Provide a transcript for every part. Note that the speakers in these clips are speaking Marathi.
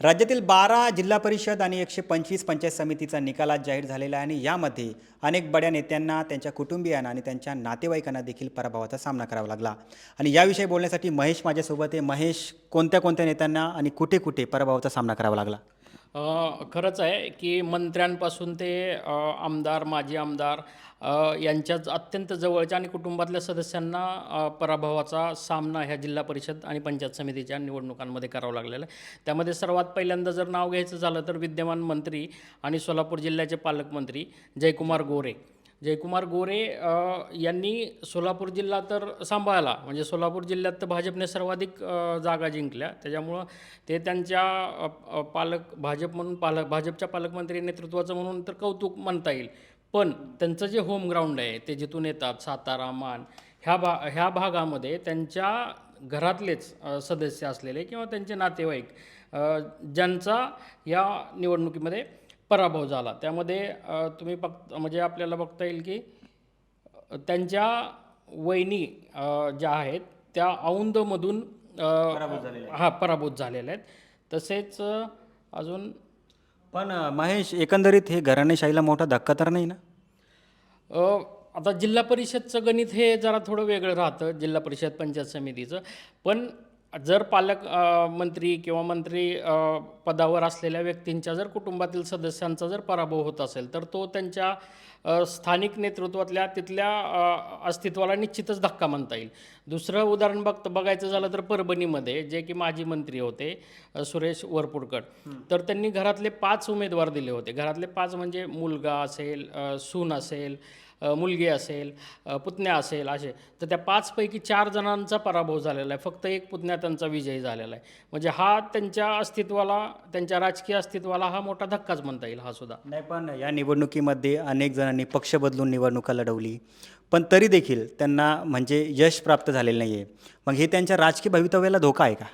राज्यातील 12 जिल्हा परिषद आणि 125 पंचायत समितीचा निकाल आज जाहीर झालेला आहे आणि यामध्ये अनेक बड्या नेत्यांना, त्यांच्या कुटुंबियांना आणि त्यांच्या नातेवाईकांना देखील पराभवाचा सामना करावा लागला. आणि याविषयी बोलण्यासाठी महेश माझ्यासोबत आहे. महेश, कोणत्या कोणत्या नेत्यांना आणि कुठे कुठे पराभवाचा सामना करावा लागला? खरंच आहे की मंत्र्यांपासून ते आमदार, माजी आमदार यांच्या अत्यंत जवळच्या आणि कुटुंबातल्या सदस्यांना पराभवाचा सामना ह्या जिल्हा परिषद आणि पंचायत समितीच्या निवडणुकांमध्ये करावा लागलेला आहे. त्यामध्ये सर्वात पहिल्यांदा जर नाव घ्यायचं झालं तर विद्यमान मंत्री आणि सोलापूर जिल्ह्याचे पालकमंत्री जयकुमार गोरे. जयकुमार गोरे यांनी सोलापूर जिल्हा तर सांभाळला, म्हणजे सोलापूर जिल्ह्यात तर भाजपने सर्वाधिक जागा जिंकल्या. त्याच्यामुळं ते त्यांच्या भाजपच्या पालकमंत्री नेतृत्वाचं म्हणून तर कौतुक म्हणता येईल. पण त्यांचं जे होम ग्राउंड आहे, ते जिथून येतात सातारा, मान ह्या भागामध्ये त्यांच्या घरातलेच सदस्य असलेले किंवा त्यांचे नातेवाईक ज्यांचा या निवडणुकीमध्ये पराभव झाला. त्यामध्ये तुम्ही म्हणजे आपल्याला बघता येईल की त्यांच्या वहिनी ज्या आहेत त्या औंधमधून पराभूत झालेल्या आहेत. तसेच अजून पण महेश, एकंदरीत हे घराणेशाहीला मोठा धक्का तर नाही ना? आता जिल्हा परिषदचं गणित हे जरा थोडं वेगळं राहतं, जिल्हा परिषद पंचायत समितीचं. पण जर मंत्री किंवा मंत्री पदावर असलेल्या व्यक्तींच्या जर कुटुंबातील सदस्यांचा जर पराभव होत असेल तर तो त्यांच्या स्थानिक नेतृत्वातल्या तिथल्या अस्तित्वाला निश्चितच धक्का म्हणता येईल. दुसरं उदाहरण बघायचं झालं तर परभणीमध्ये जे की माजी मंत्री होते सुरेश वरपुडकर, तर त्यांनी घरातले 5 उमेदवार दिले होते. घरातले 5 म्हणजे मुलगा असेल, सून असेल, मुलगी असेल, पुतण्या असेल, असे. तर त्या 5 पैकी 4 जणांचा पराभव झालेला आहे. फक्त एक पुतण्या त्यांचा विजयी झालेला आहे. म्हणजे हा त्यांच्या अस्तित्वाला, त्यांच्या राजकीय अस्तित्वाला हा मोठा धक्काच म्हणता येईल हा सुद्धा. नाही, पण या निवडणुकीमध्ये अनेक जणांनी पक्ष बदलून निवडणुका लढवली, पण तरी देखील त्यांना म्हणजे यश प्राप्त झालेलं नाही आहे. मग हे त्यांच्या राजकीय भवितव्याला धोका आहे का?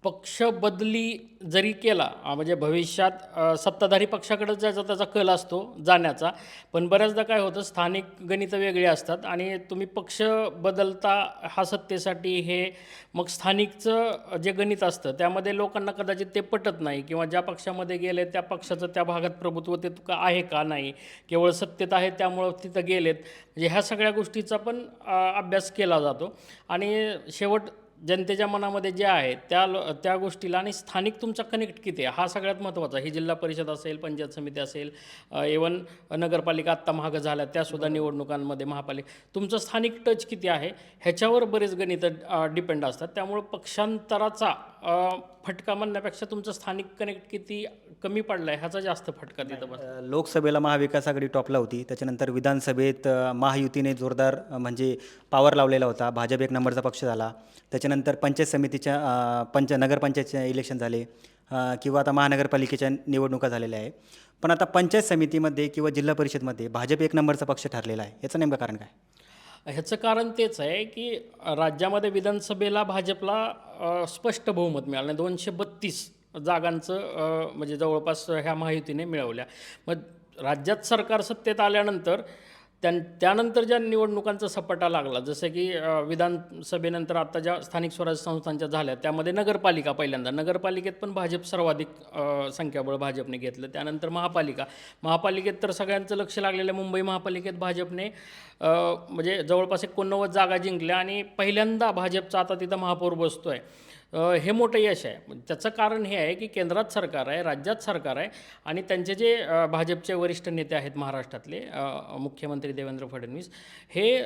पक्ष बदली जरी केला म्हणजे भविष्यात सत्ताधारी पक्षाकडे ज्याचा त्याचा कल असतो जाण्याचा. पण बऱ्याचदा काय होतं, स्थानिक गणितं वेगळी असतात आणि तुम्ही पक्ष बदलता हा सत्तेसाठी, हे मग स्थानिकचं जे गणित असतं त्यामध्ये लोकांना कदाचित ते पटत नाही, किंवा ज्या पक्षामध्ये गेले त्या पक्षाचं त्या भागात प्रभुत्व ते आहे का नाही, केवळ सत्तेत आहे त्यामुळं तिथं गेलेत. म्हणजे ह्या सगळ्या गोष्टीचा पण अभ्यास केला जातो आणि शेवट जनतेच्या मनामध्ये जे आहे त्या गोष्टीला आणि स्थानिक तुमचा कनेक्ट किती आहे हा सगळ्यात महत्त्वाचा. ही जिल्हा परिषद असेल, पंचायत समिती असेल, इवन नगरपालिका आत्ता महाग झाल्या त्यासुद्धा निवडणुकांमध्ये, महापालिका, तुमचं स्थानिक टच किती आहे ह्याच्यावर बरेच गणितं डिपेंड असतात. त्यामुळं पक्षांतराचा फटका म्हणण्यापेक्षा तुमचं स्थानिक कनेक्ट किती कमी पडला आहे ह्याचा जास्त फटका तिथं बसतो. लोकसभेला महाविकास आघाडी टॉपला होती. त्याच्यानंतर विधानसभेत महायुतीने जोरदार म्हणजे पॉवर लावलेला होता. भाजप एक नंबरचा पक्ष झाला. त्याच्यानंतर पंचायत समितीच्या नगरपंचायतचे इलेक्शन झाले, किंवा आता महानगरपालिकेच्या निवडणुका झालेल्या आहे. पण आता पंचायत समितीमध्ये किंवा जिल्हा परिषदमध्ये भाजप एक नंबरचा पक्ष ठरलेला आहे. याचं नेमकं कारण काय? ह्याचं कारण तेच आहे की राज्यामध्ये विधानसभेला भाजपला स्पष्ट बहुमत मिळालं नाही. 232 जागांचं म्हणजे जवळपास ह्या महायुतीने मिळवल्या. मग राज्यात सरकार सत्तेत आल्यानंतर त्यानंतर ज्या निवडणुकांचा सपाटा लागला, जसं की विधानसभेनंतर आता ज्या स्थानिक स्वराज्य संस्थांच्या झाल्या त्यामध्ये नगरपालिका, पहिल्यांदा नगरपालिकेत पण भाजप सर्वाधिक संख्याबळ भाजपने घेतलं. त्यानंतर महापालिकेत तर सगळ्यांचं लक्ष लागलेलं आहे. मुंबई महापालिकेत भाजपने म्हणजे जवळपास 89 जागा जिंकल्या आणि पहिल्यांदा भाजपचा आता तिथं महापौर बसतो आहे. हे मोठं यश आहे. त्याचं कारण हे आहे की केंद्रात सरकार आहे, राज्यात सरकार आहे आणि त्यांचे जे भाजपचे वरिष्ठ नेते आहेत महाराष्ट्रातले, मुख्यमंत्री देवेंद्र फडणवीस, हे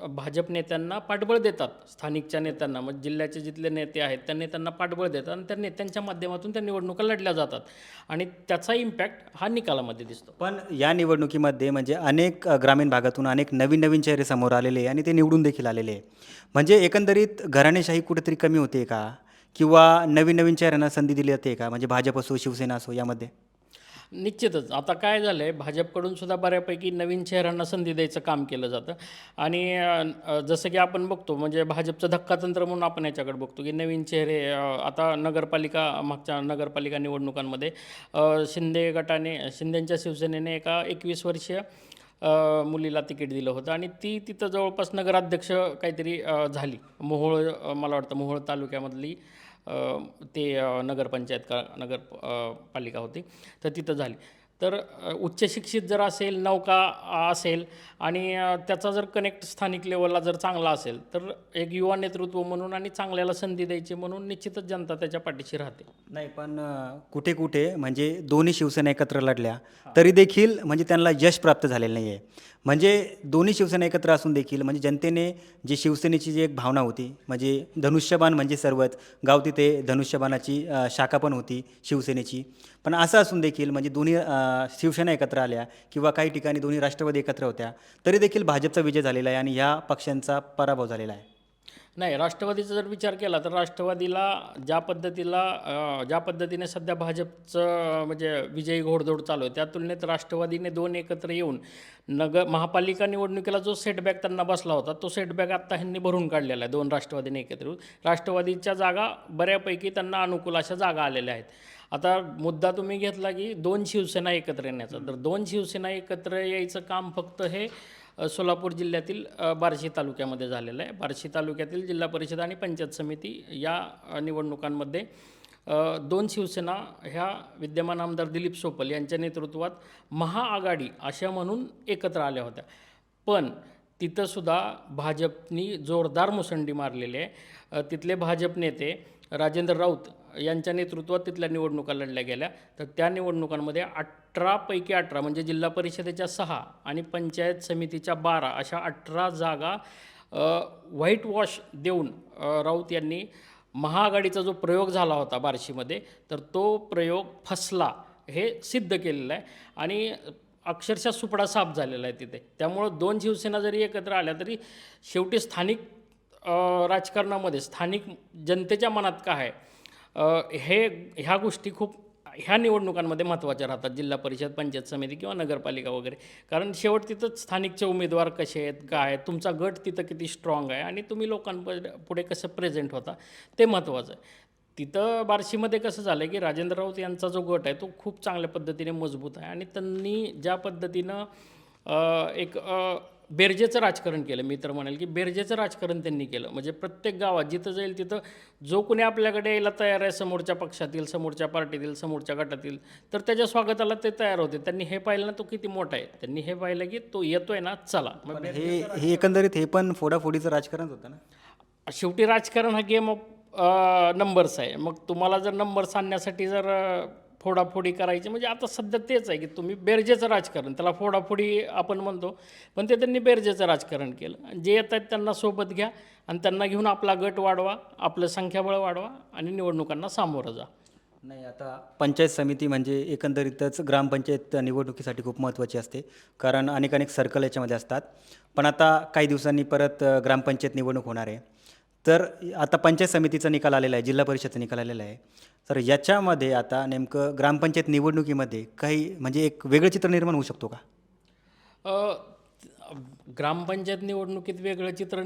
भाजप नेत्यांना पाठबळ देतात. स्थानिकच्या नेत्यांना, मग जिल्ह्याचे जिथले नेते आहेत त्या नेत्यांना पाठबळ देतात आणि त्या नेत्यांच्या माध्यमातून त्या निवडणुका लढल्या जातात आणि त्याचा इम्पॅक्ट हा निकालामध्ये दिसतो. पण या निवडणुकीमध्ये म्हणजे अनेक ग्रामीण भागातून अनेक नवीन नवीन चेहरे समोर आलेले आहे आणि ते निवडून देखील आलेले आहे. म्हणजे एकंदरीत घराणेशाही कुठेतरी कमी होते का, किंवा नवीन नवीन चेहऱ्यांना संधी दिली जाते का, म्हणजे भाजप असो, शिवसेना असो यामध्ये? निश्चितच. आता काय झालं आहे, भाजपकडून सुद्धा बऱ्यापैकी नवीन चेहऱ्यांना संधी द्यायचं काम केलं जातं आणि जसं की आपण बघतो, म्हणजे भाजपचं धक्कातंत्र म्हणून आपण याच्याकडे बघतो की नवीन चेहरे आता मागच्या नगरपालिका निवडणुकांमध्ये शिंदेंच्या शिवसेनेने एका 21 वर्षीय मुलीला तिकीट दिलं होतं आणि ती तिथं जवळपास नगराध्यक्ष काहीतरी झाली. मला वाटतं मोहोळ तालुक्यामधली ते नगरपंचायत पालिका होती, तर तिथं झाली. तर उच्च शिक्षित जर असेल, नौका असेल आणि त्याचा जर कनेक्ट स्थानिक लेवलला जर चांगला असेल, तर एक युवा नेतृत्व म्हणून आणि चांगल्याला संधी द्यायची म्हणून निश्चितच जनता त्याच्या पाठीशी राहते. नाही, पण कुठे कुठे म्हणजे दोन्ही शिवसेना एकत्र लढल्या तरी देखील म्हणजे त्यांना यश प्राप्त झालेलं नाही आहे. म्हणजे दोन्ही शिवसेना एकत्र असून देखील म्हणजे जनतेने जी शिवसेनेची जी एक भावना होती, म्हणजे धनुष्यबाण म्हणजे सर्वच गाव तिथे धनुष्यबाणाची शाखा पण होती शिवसेनेची. पण असं असून देखील म्हणजे दोन्ही शिवसेना एकत्र आल्या किंवा काही ठिकाणी दोन्ही राष्ट्रवादी एकत्र होत्या तरी देखील भाजपचा विजय झालेला आहे आणि ह्या पक्षांचा पराभव झालेला आहे. नाही, राष्ट्रवादीचा जर विचार केला तर राष्ट्रवादीला ज्या पद्धतीने सध्या भाजपचं म्हणजे विजयी घोडदौड चालू आहे, त्या तुलनेत राष्ट्रवादीने दोन एकत्र येऊन महापालिका निवडणुकीला जो सेटबॅक त्यांना बसला होता, तो सेटबॅक आत्ता ह्यांनी भरून काढलेला आहे. दोन राष्ट्रवादीने एकत्र येऊन राष्ट्रवादीच्या जागा बऱ्यापैकी त्यांना अनुकूल अशा जागा आलेल्या आहेत. आता मुद्दा तुम्ही घेतला की दोन शिवसेना एकत्र येण्याचा, तर दोन शिवसेना एकत्र यायचं काम फक्त हे सोलापूर जिल्ह्यातील बार्शी तालुक्यामध्ये झालेलं आहे. बार्शी तालुक्यातील जिल्हा परिषद आणि पंचायत समिती या निवडणुकांमध्ये दोन शिवसेना ह्या विद्यमान आमदार दिलीप सोपल यांच्या नेतृत्वात महाआघाडी अशा म्हणून एकत्र आल्या होत्या. पण तिथंसुद्धा भाजपनी जोरदार मुसंडी मारलेली आहे. तिथले भाजप नेते राजेंद्र राऊत यांच्या नेतृत्वात तिथल्या निवडणुका लढल्या गेल्या. तर त्या निवडणुकांमध्ये 18 पैकी 18 म्हणजे जिल्हा परिषदेच्या 6 आणि पंचायत समितीच्या 12 अशा 18 जागा व्हाईट वॉश देऊन राऊत यांनी महाआघाडीचा जो प्रयोग झाला होता बार्शीमध्ये, तर तो प्रयोग फसला हे सिद्ध केलेलं आहे आणि अक्षरशः सुपडा साफ झालेला आहे तिथे. त्यामुळं दोन शिवसेना जरी एकत्र आल्या तरी शेवटी स्थानिक राजकारणामध्ये स्थानिक जनतेच्या मनात काय आहे, ह्या गोष्टी खूप ह्या निवडणुकांमध्ये महत्त्वाच्या राहतात, जिल्हा परिषद, पंचायत समिती किंवा नगरपालिका वगैरे. कारण शेवट तिथं स्थानिकचे उमेदवार कसे आहेत, काय आहेत, तुमचा गट तिथं किती स्ट्रॉंग आहे आणि तुम्ही लोकांपुढे कसं प्रेझेंट होता ते महत्त्वाचं आहे. तिथं बार्शीमध्ये कसं झालं की राजेंद्र राऊत यांचा जो गट आहे तो खूप चांगल्या पद्धतीने मजबूत आहे आणि त्यांनी ज्या पद्धतीनं एक बेरजेचं राजकारण केलं, मी तर म्हणेल की बेरजेचं राजकारण त्यांनी केलं. म्हणजे प्रत्येक गावात जिथं जाईल तिथं जो कोणी आपल्याकडे यायला तयार आहे, समोरच्या पक्षातील, समोरच्या पार्टीतील, समोरच्या गटातील, तर त्याच्या स्वागताला ते तयार होते. त्यांनी हे पाहिलं ना तो किती मोठा आहे, त्यांनी हे पाहिलं की तो येतोय ना, चला. मग हे एकंदरीत हे पण फोडाफोडीचं राजकारण होतं ना. शेवटी राजकारण हा गेम ऑफ नंबर्स आहे. मग तुम्हाला जर नंबर्स आणण्यासाठी जर फोडाफोडी करायची म्हणजे आता सध्या तेच आहे की तुम्ही बेरजेचं राजकारण, त्याला फोडाफोडी आपण म्हणतो, पण ते त्यांनी बेरजेचं राजकारण केलं. जे येत आहेत त्यांना सोबत घ्या आणि त्यांना घेऊन आपला गट वाढवा, आपलं संख्याबळ वाढवा आणि निवडणुकांना सामोरं जा. नाही, आता पंचायत समिती म्हणजे एकंदरीतच ग्रामपंचायत निवडणुकीसाठी खूप महत्त्वाची असते, कारण अनेक सर्कल याच्यामध्ये असतात. पण आता काही दिवसांनी परत ग्रामपंचायत निवडणूक होणार आहे. तर आता पंचायत समितीचा निकाल आलेला आहे, जिल्हा परिषदचा निकाल आलेला आहे. तर याच्यामध्ये आता नेमकं ग्रामपंचायत निवडणुकीमध्ये काही म्हणजे एक वेगळं चित्र निर्माण होऊ शकतो का? अ, ग्रामपंचायत निवडणुकीत वेगळं चित्र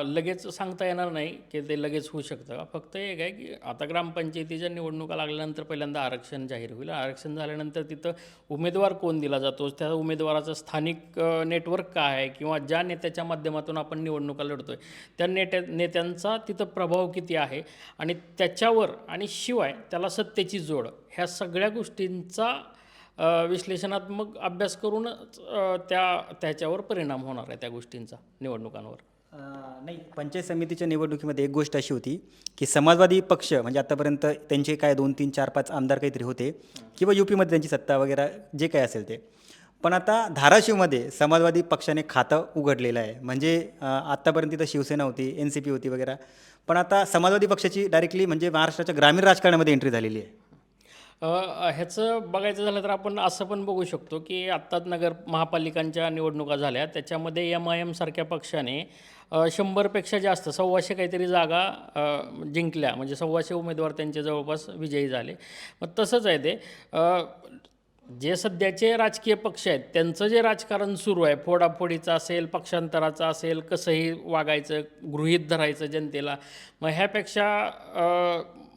लगेच सांगता येणार नाही की ते लगेच होऊ शकतं. फक्त एक आहे की आता ग्रामपंचायतीच्या निवडणुका लागल्यानंतर पहिल्यांदा आरक्षण जाहीर होईल. आरक्षण झाल्यानंतर तिथं उमेदवार कोण दिला जातो, त्या उमेदवाराचं स्थानिक नेटवर्क काय आहे किंवा ज्या नेत्याच्या माध्यमातून आपण निवडणुका लढतो आहे त्या नेत्यांचा तिथं प्रभाव किती आहे आणि त्याच्यावर आणि शिवाय त्याला सत्तेची जोड, ह्या सगळ्या गोष्टींचा विश्लेषणात्मक अभ्यास करूनच त्याच्यावर परिणाम होणार आहे त्या गोष्टींचा निवडणुकांवर. नाही, पंचायत समितीच्या निवडणुकीमध्ये एक गोष्ट अशी होती की समाजवादी पक्ष म्हणजे आतापर्यंत त्यांचे काय 2, 3, 4, 5 आमदार काहीतरी होते किंवा यूपीमध्ये त्यांची सत्ता वगैरे जे काय असेल ते. पण आता धाराशिवमध्ये समाजवादी पक्षाने खातं उघडलेलं आहे. म्हणजे आत्तापर्यंत तिथं शिवसेना होती, NCP होती वगैरे, पण आता समाजवादी पक्षाची डायरेक्टली म्हणजे महाराष्ट्राच्या ग्रामीण राजकारणामध्ये एंट्री झालेली आहे. ह्याचं बघायचं झालं तर आपण असं पण बघू शकतो की आत्ताच महापालिकांच्या निवडणुका झाल्या, त्याच्यामध्ये MIM सारख्या पक्षाने 100पेक्षा जास्त 1,200 काहीतरी जागा जिंकल्या, म्हणजे 1,200 उमेदवार त्यांचे जवळपास विजयी झाले. मग तसंच आहे ते जे सध्याचे राजकीय पक्ष आहेत त्यांचं जे राजकारण सुरू आहे, फोडाफोडीचं असेल, पक्षांतराचं असेल, कसंही वागायचं, गृहीत धरायचं जनतेला, मग ह्यापेक्षा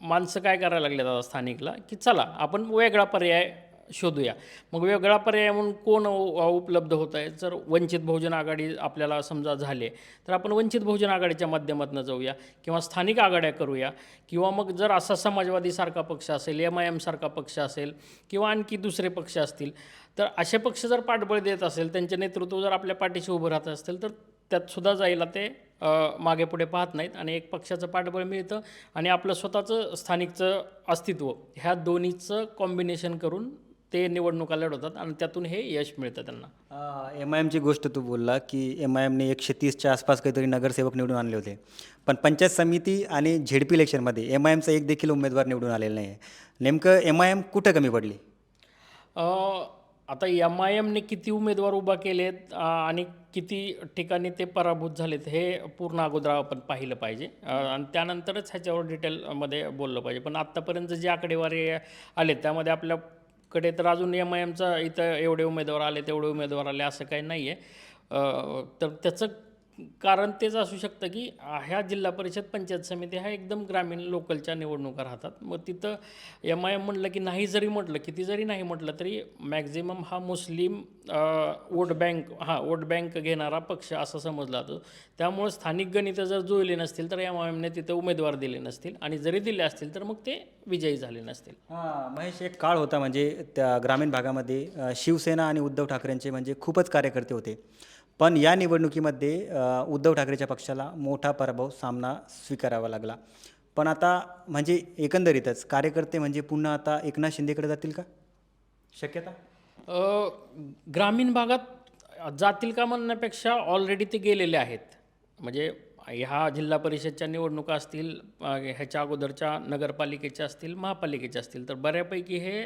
माणसं काय करायला लागले आता स्थानिकला की चला आपण वेगळा पर्याय शोधूया. मग वेगळा पर्याय म्हणून कोण उपलब्ध होत आहे? जर वंचित बहुजन आघाडी आपल्याला समजा झाले तर आपण वंचित बहुजन आघाडीच्या माध्यमातून जाऊया किंवा स्थानिक आघाड्या करूया किंवा मग जर असा समाजवादीसारखा पक्ष असेल, MIM सारखा पक्ष असेल किंवा आणखी दुसरे पक्ष असतील, तर असे पक्ष जर पाठबळ देत असेल, त्यांचे नेतृत्व जर आपल्या पाठीशी उभं राहत असतील, तर त्यातसुद्धा जायला ते मागे पुढे पाहत नाहीत आणि एक पक्षाचं पाठबळ मिळतं आणि आपलं स्वतःचं स्थानिकचं अस्तित्व ह्या दोन्हीचं कॉम्बिनेशन करून ते निवडणुका लढवतात आणि त्यातून हे यश मिळतं त्यांना. MIMची गोष्ट तू बोलला की MIMने 130च्या आसपास काहीतरी नगरसेवक निवडून आणले होते, पण पंचायत समिती आणि ZP इलेक्शनमध्ये MIMचा एक देखील उमेदवार निवडून आलेला नाही आहे. नेमकं MIM कुठं कमी पडली? आता MIMने किती उमेदवार उभा केलेत आणि किती ठिकाणी ते पराभूत झालेत हे पूर्ण अगोदर आपण पाहिलं पाहिजे आणि त्यानंतरच ह्याच्यावर डिटेलमध्ये बोललं पाहिजे. पण आत्तापर्यंत जे आकडेवारी आले त्यामध्ये आपल्याकडे तर अजून MIMचा इथं एवढे उमेदवार आले तेवढे उमेदवार आले असं काही नाही आहे. तर त्याचं कारण तेच असू शकतं की ह्या जिल्हा परिषद पंचायत समिती ह्या एकदम ग्रामीण लोकलच्या निवडणुका राहतात. मग तिथं MIM म्हटलं की नाही जरी म्हटलं, किती जरी नाही म्हटलं तरी मॅक्झिमम हा मुस्लिम वोट बँक घेणारा पक्ष असा समजला जातो. त्यामुळे स्थानिक गणितं जर जुळली नसतील तर MIMने तिथं उमेदवार दिले नसतील आणि जरी दिले असतील तर मग ते विजयी झाले नसतील. महेश, एक काळ होता म्हणजे त्या ग्रामीण भागामध्ये शिवसेना आणि उद्धव ठाकरेंचे म्हणजे खूपच कार्यकर्ते होते, पण या निवडणुकीमध्ये उद्धव ठाकरेच्या पक्षाला मोठा पराभव सामना स्वीकारावा लागला. पण आता म्हणजे एकंदरीतच कार्यकर्ते म्हणजे पुन्हा आता एकनाथ शिंदेकडे जातील का? शक्यता? ग्रामीण भागात जातील का म्हणण्यापेक्षा ऑलरेडी ते गेलेले आहेत. म्हणजे ह्या जिल्हा परिषदच्या निवडणुका असतील, ह्याच्या अगोदरच्या नगरपालिकेच्या असतील, महापालिकेच्या असतील, तर बऱ्यापैकी हे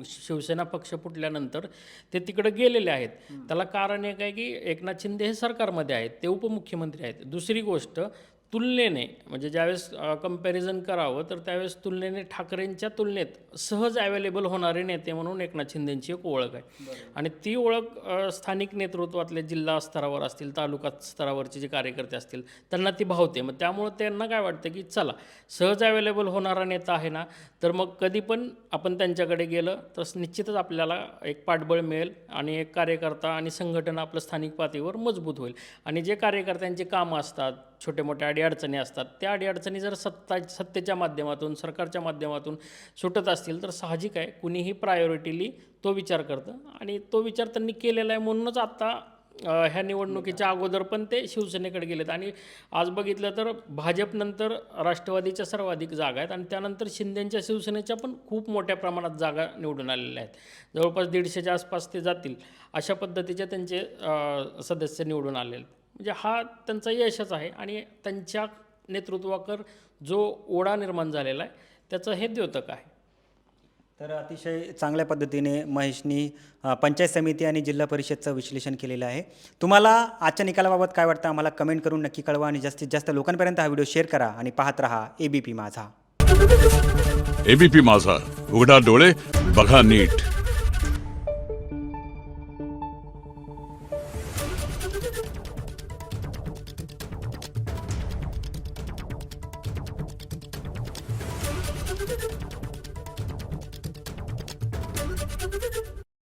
शिवसेना पक्ष फुटल्यानंतर ते तिकडं गेलेले आहेत. त्याला कारण एक आहे की एकनाथ शिंदे हे सरकारमध्ये आहेत, ते उपमुख्यमंत्री आहेत. दुसरी गोष्ट तुलनेने म्हणजे ज्यावेळेस कंपॅरिझन करावं तर त्यावेळेस तुलनेने ठाकरेंच्या तुलनेत सहज अवेलेबल होणारे नेते म्हणून एकनाथ शिंदेंची एक ओळख आहे आणि ती ओळख स्थानिक नेतृत्वातले जिल्हा स्तरावर असतील, तालुका स्तरावरचे जे कार्यकर्ते असतील त्यांना ती भावते. मग त्यामुळं त्यांना काय वाटतं की चला सहज अवेलेबल होणारा नेता आहे ना, तर मग कधी पण आपण त्यांच्याकडे गेलं तर निश्चितच आपल्याला एक पाठबळ मिळेल आणि एक कार्यकर्ता आणि संघटन आपलं स्थानिक पातळीवर मजबूत होईल. आणि जे कार्यकर्त्यांची कामं असतात, छोटे मोठे अडीअडचणी असतात, त्या अडीअडचणी जर सत्तेच्या माध्यमातून, सरकारच्या माध्यमातून सुटत असतील तर साहजिक आहे कुणीही प्रायोरिटीली तो विचार करतं आणि तो विचार त्यांनी केलेला आहे. म्हणूनच आत्ता ह्या निवडणुकीच्या अगोदर पण ते शिवसेनेकडे गेलेत आणि आज बघितलं तर भाजपनंतर राष्ट्रवादीच्या सर्वाधिक जागा आहेत आणि त्यानंतर शिंदेंच्या शिवसेनेच्या पण खूप मोठ्या प्रमाणात जागा निवडून आलेल्या आहेत. जवळपास 150च्या आसपास ते जातील अशा पद्धतीचे त्यांचे सदस्य निवडून आलेले आहेत. म्हणजे हा त्यांचा यशच आहे आणि त्यांच्या नेतृत्वावर जो ओढा निर्माण झालेला आहे त्याचं हे द्योतक आहे. तर अतिशय चांगल्या पद्धतीने महेशनी पंचायत समिती आणि जिल्हा परिषदचं विश्लेषण केलेलं आहे. तुम्हाला आजच्या निकालाबाबत काय वाटतं आम्हाला कमेंट करून नक्की कळवा आणि जास्तीत जास्त लोकांपर्यंत हा व्हिडिओ शेअर करा आणि पाहत रहा ABP माझा. ABP माझा, उघडा डोळे बघा नीट.